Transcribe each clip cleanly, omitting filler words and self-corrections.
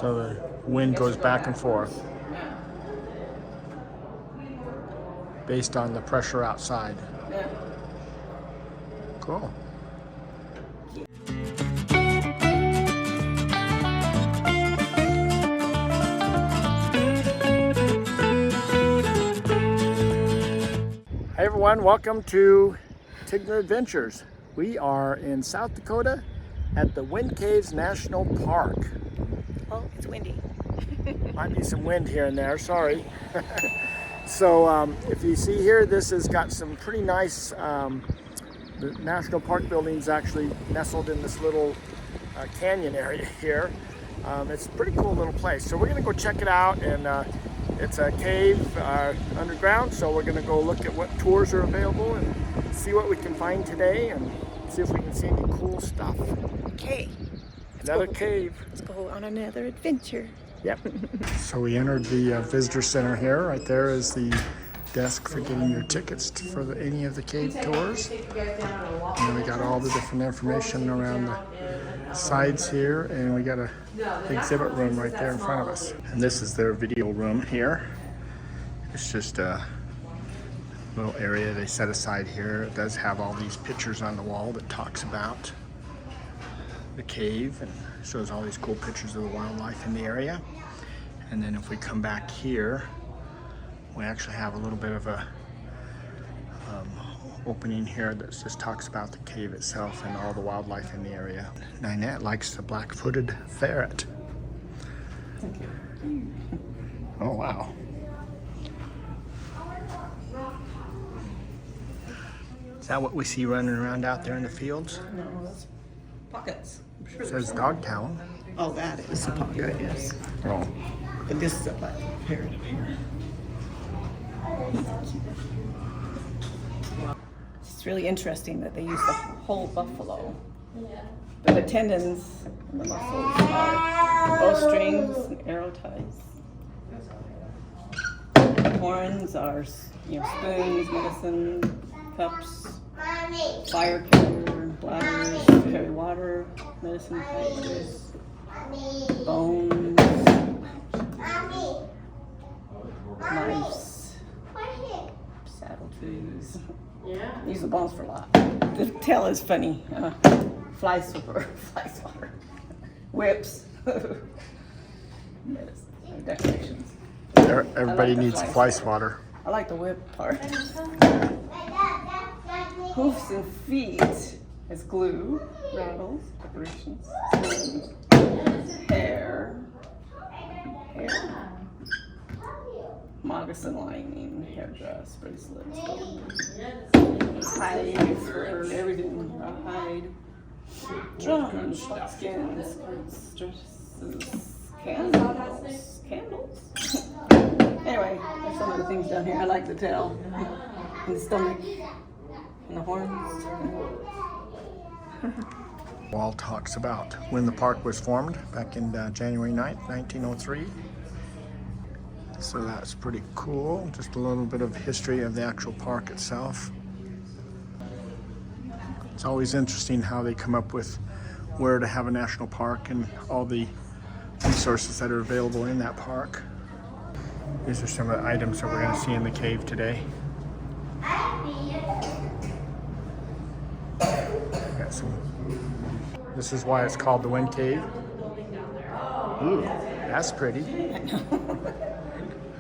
So the wind goes back and forth based on the pressure outside. Yeah. Cool. Hey everyone, welcome to Tigner Adventures. We are in South Dakota at the Wind Caves National Park. Oh, it's windy. Might be some wind here and there, sorry. So if you see here, this has got some pretty nice, the National Park building's actually nestled in this little canyon area here. It's a pretty cool little place. So we're gonna go check it out, and it's a cave underground, so we're gonna go look at what tours are available and see what we can find today and see if we can see any cool stuff. Okay. Another cave. Let's go on another adventure. Yep. So we entered the visitor center here. Right there is the desk for getting your tickets for any of the cave tours. And we got all the different information around the sides here, and we got a exhibit room right there in front of us. And this is their video room here. It's just a little area they set aside here. It does have all these pictures on the wall that talks about the cave and shows all these cool pictures of the wildlife in the area. And then if we come back here, we actually have a little bit of a opening here that just talks about the cave itself and all the wildlife in the area. Ninette likes the black-footed ferret. Thank you. Oh wow. Is that what we see running around out there in the fields? No, that's pockets. I'm sure It says Dogtown. Oh, that is a pocket, yes. Oh. But this is a black parrot over here. It's really interesting that they use the whole buffalo. But the tendons and the muscles are bowstrings and arrow ties. The horns are, spoons, medicine, cups, fire carrier, bladders, carry water, medicine pouches, bones, knives, saddle trees. Use the bones for a lot. The tail is funny. Fly swatter, whips, medicine, decorations. Everybody needs fly swatter. I like the whip part. Hoofs and feet is glue, rattles, decorations, hair, moccasin lining, hairdress, bracelets, hide for everything, hide, drums, skins, skirts, dresses, candles. Anyway, there's some of the things down here. I like the tail, and the stomach, and the horns. Wall talks about when the park was formed back in January 9th, 1903. So that's pretty cool. Just a little bit of history of the actual park itself. It's always interesting how they come up with where to have a national park and all the resources that are available in that park. These are some of the items that we're going to see in the cave today. Got some. This is why it's called the Wind Cave. Ooh, that's pretty.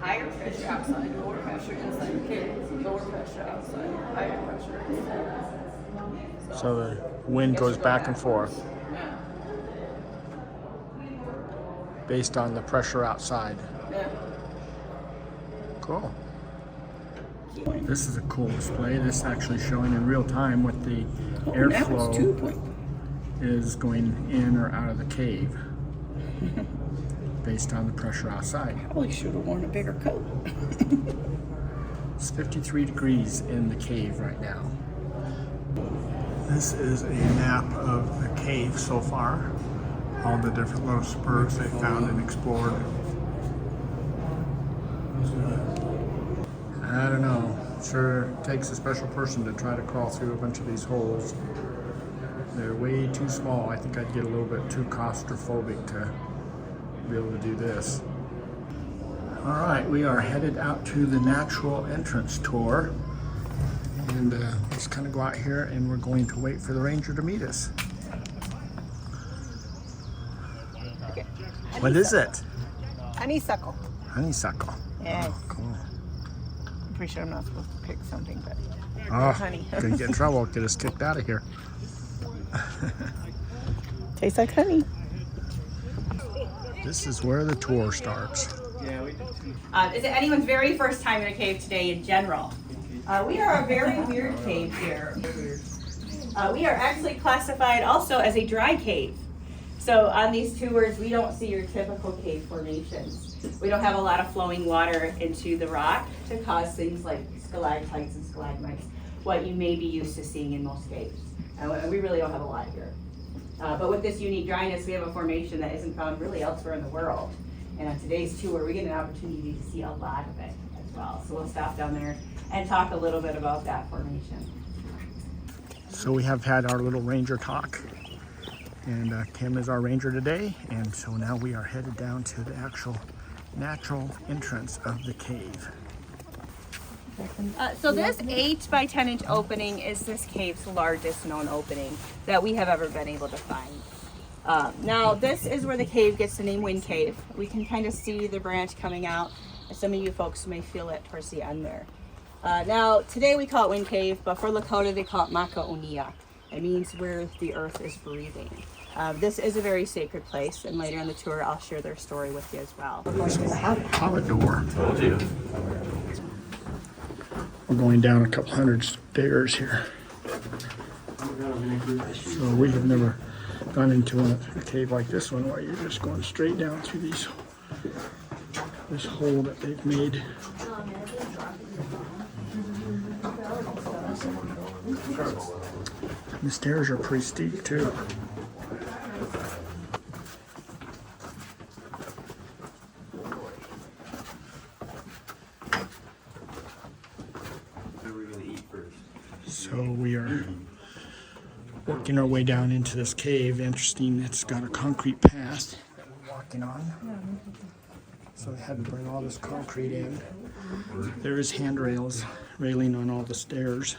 Higher pressure outside, lower pressure inside the cave. Lower pressure outside, higher pressure inside. So the wind goes back and forth based on the pressure outside. Yeah. Cool. This is a cool display. This is actually showing in real time what the airflow is going in or out of the cave based on the pressure outside. Probably should have worn a bigger coat. It's 53 degrees in the cave right now. This is a map of the cave so far. All the different little spurs they found and explored. I don't know. Sure takes a special person to try to crawl through a bunch of these holes. They're way too small. I think I'd get a little bit too claustrophobic to be able to do this. All right, we are headed out to the natural entrance tour. And let's kind of go out here and we're going to wait for the ranger to meet us. Okay. What is it? Honeysuckle. Honeysuckle. Yes. Oh, cool. I'm pretty sure I'm not supposed to pick something, but Oh, honey. gonna get in trouble. Get us kicked out of here. Tastes like honey. This is where the tour starts. Is it anyone's very first time in a cave today in general? We are a very weird cave here. We are actually classified also as a dry cave. So on these tours, we don't see your typical cave formations. We don't have a lot of flowing water into the rock to cause things like stalactites and stalagmites, what you may be used to seeing in most caves. We really don't have a lot here. But with this unique dryness, we have a formation that isn't found really elsewhere in the world. And on today's tour, we get an opportunity to see a lot of it as well. So we'll stop down there and talk a little bit about that formation. So we have had our little ranger talk. And Kim is our ranger today. And so now we are headed down to the actual natural entrance of the cave. So this 8 by 10 inch opening is this cave's largest known opening that we have ever been able to find. Now this is where the cave gets the name Wind Cave. We can kind of see the branch coming out. Some of you folks may feel it towards the end there. Now today we call it Wind Cave, but for Lakota they call it Maka'onia. It means where the earth is breathing. This is a very sacred place, and later in the tour I'll share their story with you as well. Door. We're going down a couple hundred stairs here. So we have never gone into a cave like this one where you're just going straight down through this hole that they've made. The stairs are pretty steep too. So we are working our way down into this cave. Interesting, it's got a concrete path that we're walking on. So they had to bring all this concrete in. There is handrails railing on all the stairs.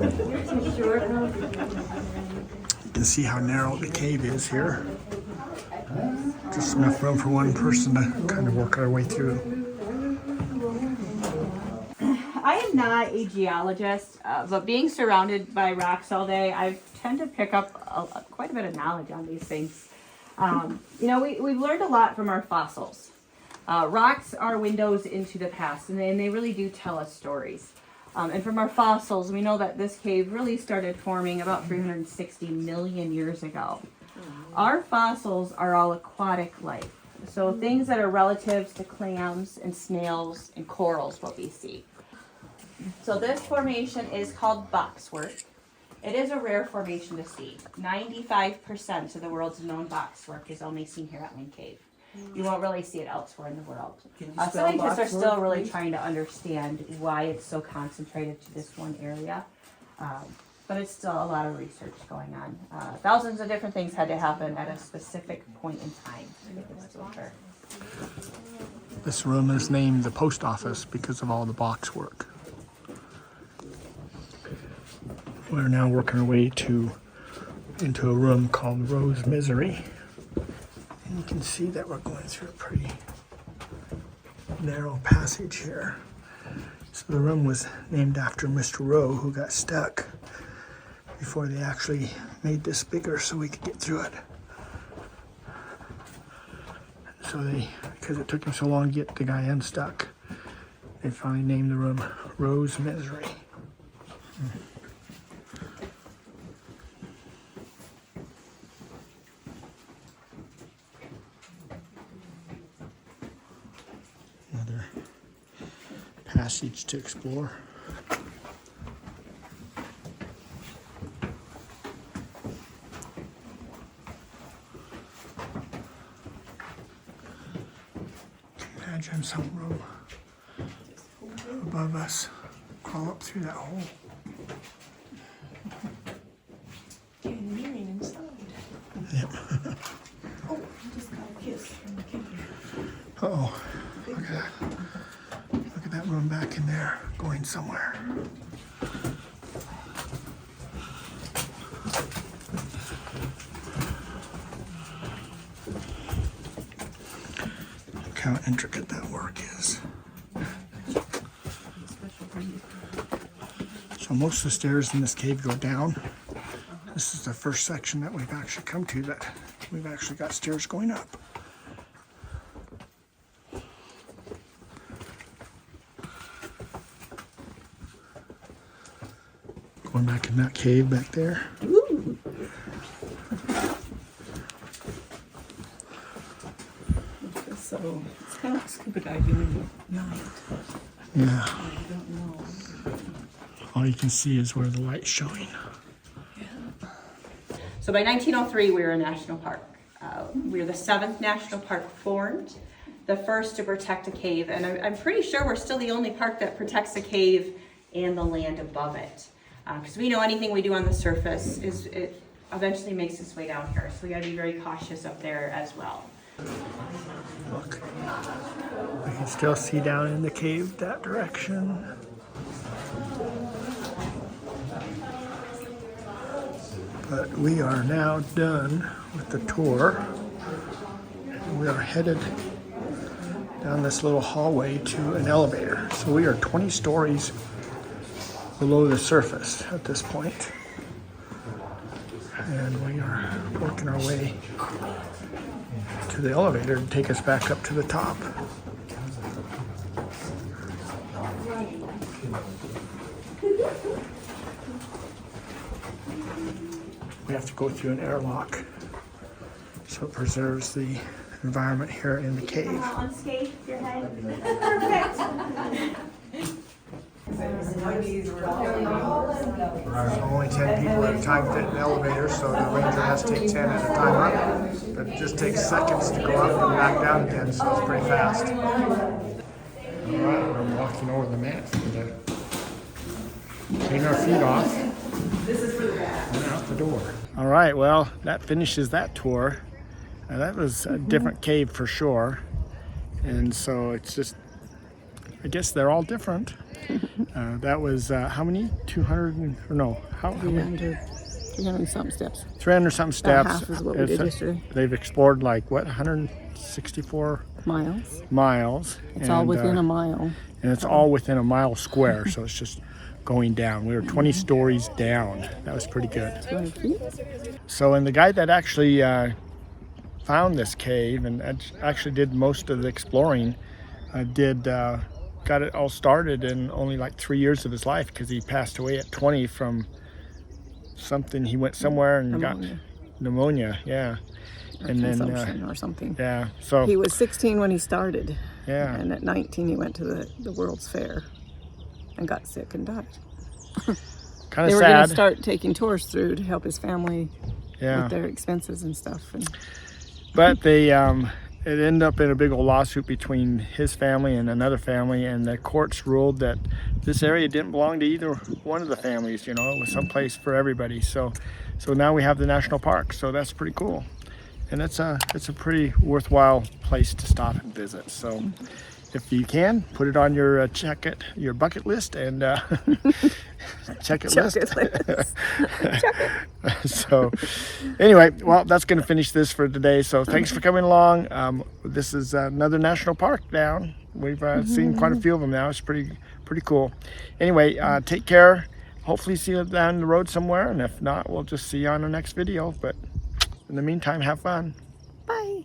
You can see how narrow the cave is here. Just enough room for one person to kind of work our way through. I am not a geologist, but being surrounded by rocks all day, I tend to pick up quite a bit of knowledge on these things. We've learned a lot from our fossils. Rocks are windows into the past, and they really do tell us stories. And from our fossils, we know that this cave really started forming about 360 million years ago. Our fossils are all aquatic life, so things that are relatives to clams and snails and corals, what we see. So this formation is called boxwork. It is a rare formation to see. 95% of the world's known boxwork is only seen here at Wind Cave. You won't really see it elsewhere in the world. Scientists are still really trying to understand why it's so concentrated to this one area. But it's still a lot of research going on. Thousands of different things had to happen at a specific point in time to get this to occur. This room is named the post office because of all the box work. We're now working our way into a room called Rose Misery. And you can see that we're going through a pretty narrow passage here. So the room was named after Mr. Rowe, who got stuck before they actually made this bigger so we could get through it. So because it took him so long to get the guy unstuck, they finally named the room Rose Misery. Another passage to explore. Imagine some room above us. Crawl up through that hole. Yeah. him. Oh, I just got a kiss from the kid. Oh, look at that. Look at that room back in there, going somewhere. Look how intricate that work is. So most of the stairs in this cave go down. This is the first section that we've actually come to that we've actually got stairs going up. Going back in that cave back there. Ooh. So it's kind of like scuba diving in the night. Yeah. I don't know. All you can see is where the light's showing. So by 1903, we were a national park. We were the 7th national park formed, the first to protect a cave, and I'm pretty sure we're still the only park that protects a cave and the land above it. Because we know anything we do on the surface it eventually makes its way down here, so we got to be very cautious up there as well. Look, I can still see down in the cave that direction. But we are now done with the tour. We are headed down this little hallway to an elevator. So we are 20 stories below the surface at this point. And we are working our way to the elevator to take us back up to the top. We have to go through an airlock, so it preserves the environment here in the cave. Unscathed your head. So only 10 people at a time fit in the elevator, so the ranger has to take 10 at a time up. But it just takes seconds to go up and back down again, so it's pretty fast. All right, we're walking over the mat to clean our feet off. And out the door. All right, well, that finishes that tour. That was a different cave for sure. And so it's just, I guess they're all different. That was how many? 200 or no? How many? 300 something steps. 300 something steps. Half is what we did yesterday. They've explored like what, 164 Miles. It's all within a mile. And it's all within a mile square, so it's just going down. We were 20 stories down. That was pretty good. 200 feet. So, and the guy that actually found this cave and actually did most of the exploring got it all started in only like 3 years of his life, because he passed away at 20 from something. He went somewhere and got pneumonia. Yeah. And then or something. Yeah. So he was 16 when he started. Yeah. And at 19 he went to the World's Fair and got sick and died. Kind of sad. They were going to start taking tours through to help his family with their expenses and stuff. But they it ended up in a big old lawsuit between his family and another family, and the courts ruled that this area didn't belong to either one of the families. You know, it was someplace for everybody. So now we have the national park. So that's pretty cool, and it's a pretty worthwhile place to stop and visit. So if you can, put it on your your bucket list and check it list. So anyway, well, that's going to finish this for today. So thanks for coming along. This is another national park down. We've seen quite a few of them now. It's pretty cool. Anyway, take care. Hopefully see you down the road somewhere, and if not, we'll just see you on the next video. But in the meantime, have fun. Bye.